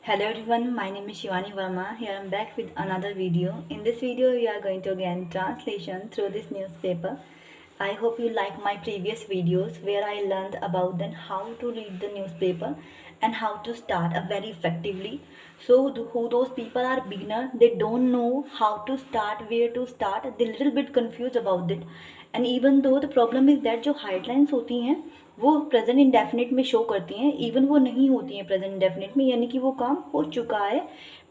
Hello everyone, my name is Shivani Verma. Here I'm back with another video. In this video, we are going to gain translation through this newspaper. I hope you like my previous videos where I learned about then how to read the newspaper and how to start very effectively. So who those people are beginner, they don't know how to start, where to start, they're little bit confused about it. And even though the problem is that जो headlines होती हैं वो present indefinite में show करती हैं, even वो नहीं होती हैं प्रेजेंट इंडेफिनिट में, यानी कि वो काम हो चुका है,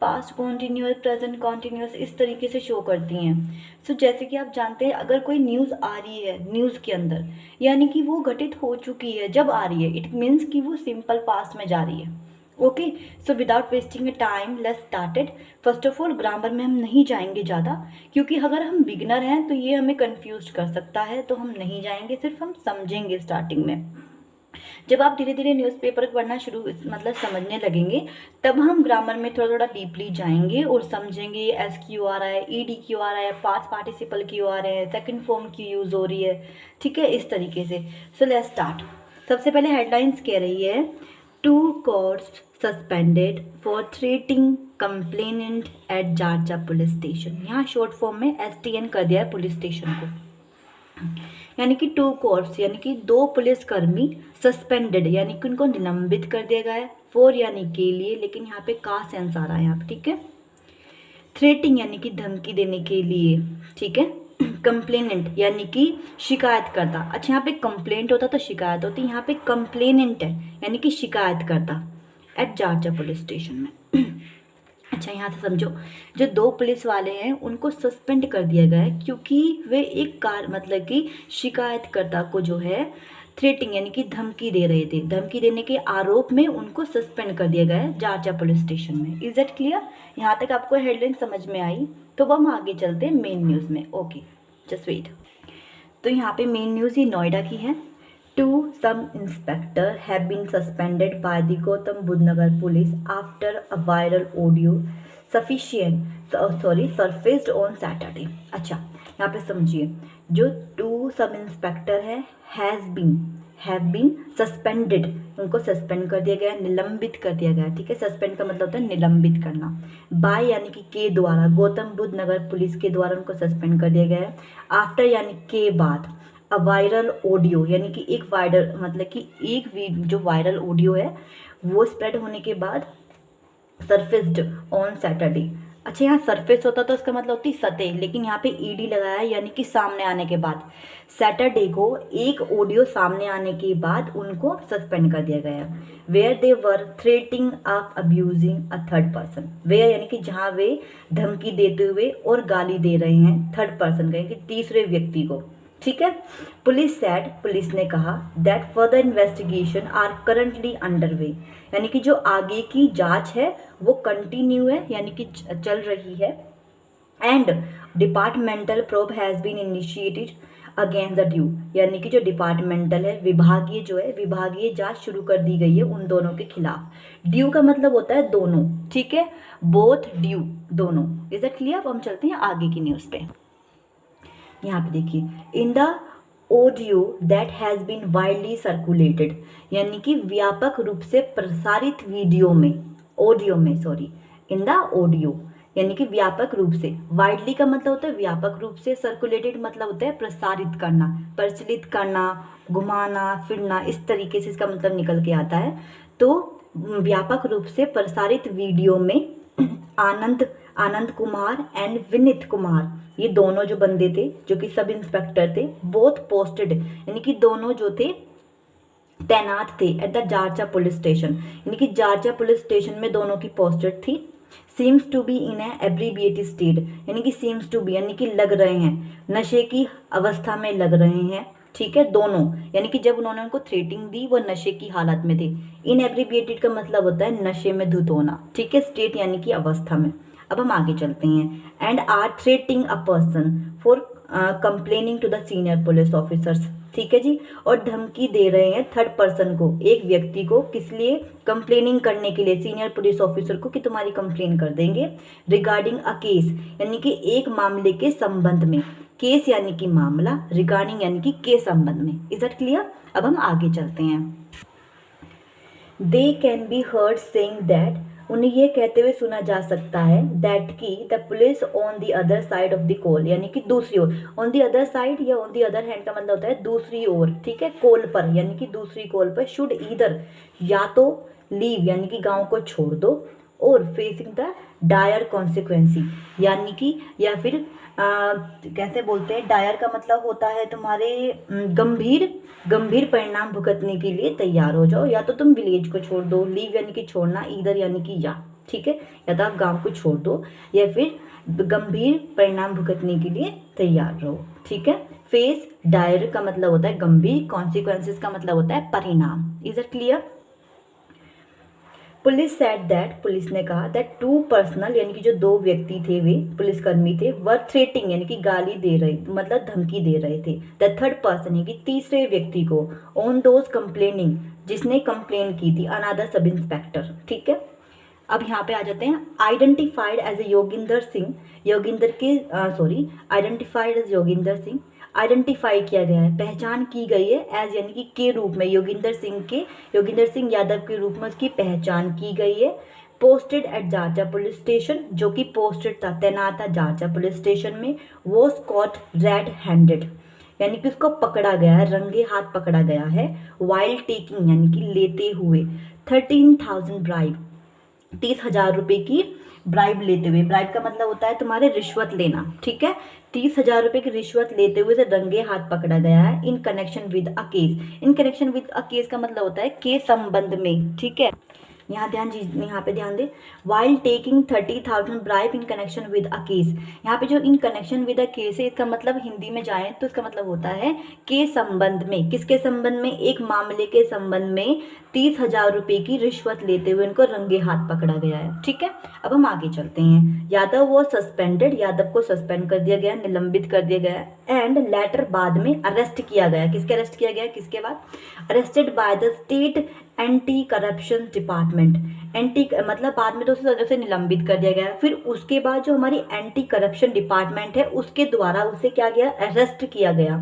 पास्ट कॉन्टीन्यूअस, प्रेजेंट कॉन्टीन्यूअस इस तरीके से शो करती हैं. सो जैसे कि आप जानते हैं अगर कोई न्यूज़ आ रही है न्यूज़ के अंदर, यानी कि वो घटित हो चुकी है. जब आ रही है इट मीन्स कि वो सिंपल पास्ट में जा रही है. Okay, so without wasting A time let's started. First of all grammar में हम नहीं जाएंगे ज़्यादा, क्योंकि अगर हम बिगनर हैं तो ये हमें कंफ्यूज कर सकता है, तो हम नहीं जाएंगे, सिर्फ हम समझेंगे स्टार्टिंग में. जब आप धीरे धीरे न्यूज़पेपर पढ़ना शुरू मतलब समझने लगेंगे तब हम ग्रामर में थोड़ा थोड़ा डीपली जाएंगे और समझेंगे एस क्यों आ रहा है, ई डी क्यों आ रहा है, पास्ट पार्टिसिपल क्यों आ रहे हैं, सेकंड फॉर्म क्यों यूज़ हो रही है. ठीक है, इस तरीके से. So let's start. सबसे पहले हेडलाइंस कह रही है 2 courts suspended for threatening complainant at Jarcha police station. यहाँ शॉर्ट फॉर्म में STN कर दिया है पुलिस स्टेशन को, यानी कि 2 कोर्ट्स यानी कि 2 पुलिसकर्मी सस्पेंडेड यानी कि उनको निलंबित कर दिया गया है. 4 यानी के लिए, लेकिन यहाँ पे का सेंस आ रहा है यहाँ पे. ठीक है. थ्रेटिंग यानी कि धमकी देने के लिए. ठीक है. कंप्लेनेंट यानी कि शिकायतकर्ता. अच्छा, यहाँ पे कंप्लेंट होता तो शिकायत होती, यहाँ पे कंप्लेनेंट है यानी कि शिकायतकर्ता एट जारचा पुलिस स्टेशन में. अच्छा, यहाँ से समझो, जो 2 पुलिस वाले हैं उनको सस्पेंड कर दिया गया है क्योंकि वे एक कार मतलब कि शिकायतकर्ता को जो है थ्रेटिंग यानी कि धमकी दे रहे थे. धमकी देने के आरोप में उनको सस्पेंड कर दिया गया है जारचा पुलिस स्टेशन में. Is that clear? यहाँ तक आपको हेडलाइन समझ में आई? तो हम आगे चलते हैं मेन न्यूज़ में. Okay, just wait. तो यहाँ पे मेन न्यूज़ ये नोएडा की है. 2 sub-inspector have been suspended by the Gautam Budh Nagar police after a viral audio surfaced on Saturday. अच्छा, यहाँ पे समझिए, जो 2 सब इंस्पेक्टर है have been suspended, उनको सस्पेंड कर दिया गया, निलंबित कर दिया गया. ठीक है, सस्पेंड का मतलब होता है निलंबित करना. बाय यानी कि के द्वारा, गौतम बुद्ध नगर पुलिस के द्वारा उनको सस्पेंड कर दिया गया है. आफ्टर यानी के बाद, अ वायरल ऑडियो यानी कि एक वायरल मतलब कि एक जो वायरल ऑडियो है वो स्प्रेड होने के बाद सरफेस्ड ऑन सैटरडे. अच्छा, यहाँ सरफेस होता तो उसका मतलब होती सतह, लेकिन यहाँ पे ईडी लगाया है यानी कि सामने आने के बाद. सैटरडे को एक ऑडियो सामने आने के बाद उनको सस्पेंड कर दिया गया. Where they were threatening up abusing a third person. Where यानी कि जहाँ वे धमकी देते हुए और गाली दे रहे हैं थर्ड पर्सन का यानी कि तीसरे व्यक्ति को. ठीक है. पुलिस ने कहा that further investigation are currently underway, यानी कि जो आगे की जांच है वो कंटिन्यू है यानी कि चल रही है. And departmental probe has been initiated against the duo, यानी कि जो डिपार्टमेंटल है विभागीय जांच शुरू कर दी गई है उन दोनों के खिलाफ. ड्यू का मतलब होता है दोनों. ठीक है, बोथ ड्यू, दोनों. Is that clear? अब हम चलते हैं आगे की न्यूज़ पे. यहाँ पे देखिए, in the audio that has been widely circulated, यानी कि व्यापक रूप से प्रसारित वीडियो में, इन द ऑडियो यानी कि व्यापक रूप से. वाइडली का मतलब होता है व्यापक रूप से, सर्कुलेटेड मतलब होता है प्रसारित करना, प्रचलित करना, घुमाना फिरना, इस तरीके से इसका मतलब निकल के आता है. तो व्यापक रूप से प्रसारित वीडियो में आनंद कुमार एंड विनीत कुमार, ये दोनों जो बंदे थे जो कि सब इंस्पेक्टर थे, बोथ पोस्टेड यानी कि दोनों जो थे तैनात थे at the Jarcha police station, यानी कि जारचा पुलिस स्टेशन में दोनों की पोस्टेड थी. Seems to be in a abbreviated state, यानी कि सीम्स टू बी यानी कि लग रहे हैं, नशे की अवस्था में लग रहे हैं. ठीक है, दोनों यानी कि जब उन्होंने उनको थ्रेटिंग दी वो नशे की हालत में थे. इन एब्रीविएटेड का मतलब होता है नशे में धुत होना. ठीक है, स्टेट यानी कि अवस्था में. अब हम आगे चलते हैं. And are threatening a person for complaining to the senior police officers. ठीक है जी, और धमकी दे रहे हैं थर्ड पर्सन को, एक व्यक्ति को, किस लिए? कंप्लेनिंग करने के लिए, सीनियर पुलिस ऑफिसर को कि तुम्हारी कंप्लेन कर देंगे. रिगार्डिंग अ केस यानी कि एक मामले के संबंध में. केस यानी कि मामला, रिगार्डिंग यानी कि के संबंध में. Is that clear? अब हम आगे चलते हैं. They can be heard saying that उन्हें ये कहते हुए सुना जा सकता है दैट कि the police on the other side of the call, यानी कि दूसरी ओर, ऑन द अदर साइड या ऑन द अदर हैंड का मतलब होता है दूसरी ओर, ठीक है, कॉल पर, यानी कि दूसरी कॉल पर, शुड ईदर, या तो लीव यानी कि गांव को छोड़ दो, और फेसिंग द डायर कॉन्सिक्वेंसी, यानी कि या फिर कैसे बोलते हैं, डायर का मतलब होता है तुम्हारे गंभीर गंभीर परिणाम भुगतने के लिए तैयार हो जाओ, या तो तुम विलेज को छोड़ दो, लीव यानी कि छोड़ना, ईदर यानी कि या, ठीक है, या तो आप गांव को छोड़ दो या फिर गंभीर परिणाम भुगतने के लिए तैयार रहो, ठीक है। फेस डायर का मतलब होता है गंभीर, कॉन्सिक्वेंसेस का मतलब होता है परिणाम। Is it clear? Police said that, police ने कहा दैट टू पर्सनल यानी कि जो दो व्यक्ति थे, वे पुलिसकर्मी थे, वर थ्रेटिंग यानी कि गाली दे रहे, मतलब धमकी दे रहे थे, द थर्ड पर्सन यानी कि तीसरे व्यक्ति को, ऑन दोज कंप्लेनिंग जिसने कंप्लेन की थी, अनदर सब इंस्पेक्टर, ठीक है। अब यहाँ पे आ जाते हैं, identified as a Yoginder Singh, Yoginder के identified as Yoginder Singh, identify किया गया है, पहचान की गई है, एज यानी कि के रूप में, योगिंदर सिंह यादव के रूप में उसकी पहचान की गई है। पोस्टेड एट जारजा पुलिस स्टेशन, जो कि पोस्टेड था, तैनात था जारजा पुलिस स्टेशन में, वो कॉट रेड हैंडेड यानी कि उसको पकड़ा गया है, रंगे हाथ पकड़ा गया है, वाइल टेकिंग यानी कि लेते हुए, 13,000 ब्राइब 30,000 रुपये की ब्राइब लेते हुए, ब्राइब का मतलब होता है तुम्हारे रिश्वत लेना, ठीक है, 30,000 रुपये की रिश्वत लेते हुए से रंगे हाथ पकड़ा गया है, इन connection with a case, in connection with a case का मतलब होता है के संबंध में, ठीक है, यहाँ पे ध्यान दे, while taking 30,000 bribe in connection with a case, यहाँ पे जो in connection with a case है, इसका मतलब हिंदी में जाए तो इसका मतलब होता है के संबंध में, किसके संबंध में, एक मामले के संबंध में 30,000 रुपये की रिश्वत लेते हुए उनको रंगे हाथ पकड़ा गया है, ठीक है। अब हम आगे चलते हैं, यादव वो सस्पेंडेड, यादव को सस्पेंड कर दिया गया, निलंबित कर दिया गया, एंड लेटर बाद में अरेस्ट किया गया, किसके अरेस्ट किया गया, किसके बाद, arrested by the state anti corruption department, anti मतलब बाद में तो उसे निलंबित कर दिया गया, फिर उसके बाद जो हमारी एंटी करप्शन डिपार्टमेंट है उसके द्वारा उसे क्या गया, अरेस्ट किया गया,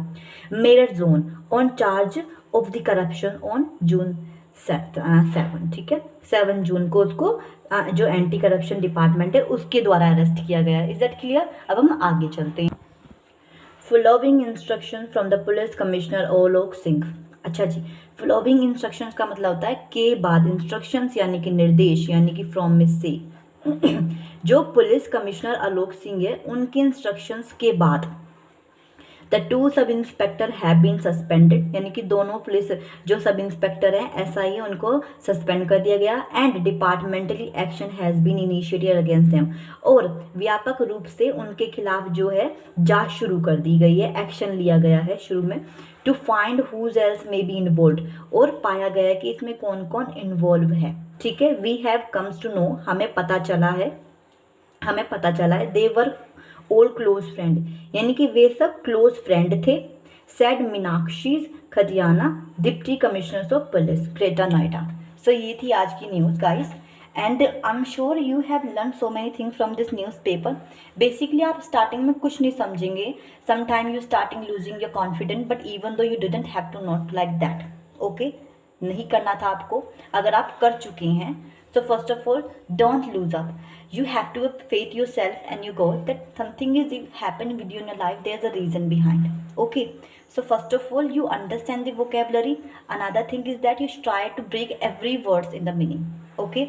Meerut zone, on charge of the corruption on June 7, ठीक है, 7 जून को उसको जो एंटी करप्शन डिपार्टमेंट है उसके द्वारा अरेस्ट किया गया। Is that clear? अब हम आगे चलते हैं। Following instruction from the police commissioner Olok Singh, अच्छा जी, फॉलोइंग इंस्ट्रक्शंस का मतलब होता है के बाद, इंस्ट्रक्शंस यानी कि निर्देश, यानी कि फ्रॉम में से जो पुलिस कमिश्नर आलोक सिंह है उनके इंस्ट्रक्शंस के बाद the two sub inspector have been suspended, यानी कि दोनों पुलिस जो सब इंस्पेक्टर हैं एसआई है उनको सस्पेंड कर दिया गया, and departmentally action has been initiated against them, और व्यापक रूप से उनके खिलाफ जो है जांच शुरू कर दी गई है, एक्शन लिया गया है शुरू में, to find whose else may be involve, और पाया गया है कि इसमें कौन कौन इन्वॉल्व है, ठीक है। We have comes to know, हमें पता चला है, they were all close friend, यानी कि वे सब क्लोज फ्रेंड थे, said Meenakshi Khatiyana, deputy commissioner of police Greater Noida. So ये थी आज की news guys, and I am sure you have learn so many things from this newspaper. Basically आप स्टार्टिंग में कुछ नहीं समझेंगे, sometime you starting losing your confidence, but even दो you didn't have to not like that, okay, नहीं करना था आपको, अगर आप कर चुके हैं। So first of all, don't lose up. You have to have faith yourself and you go that something is happen with you in your life. There's a reason behind. Okay. So first of all, you understand the vocabulary. Another thing is that you try to break every words in the meaning. Okay.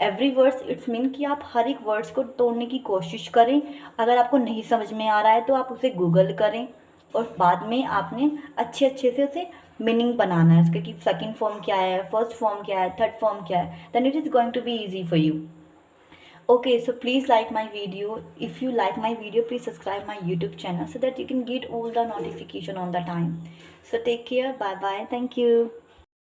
Every words it's mean कि आप हर एक words को तोड़ने की कोशिश करें, अगर आपको नहीं समझ में आ रहा है तो आप उसे गूगल करें, और बाद में आपने अच्छे से उसे मीनिंग बनाना है उसके, कि सेकंड फॉर्म क्या है, फर्स्ट फॉर्म क्या है, थर्ड फॉर्म क्या है, then it is going to be easy for you. Okay, so please like my video. If you like my video, please subscribe my YouTube channel so that you can get all the notification on the time. So take care. Bye bye. Thank you.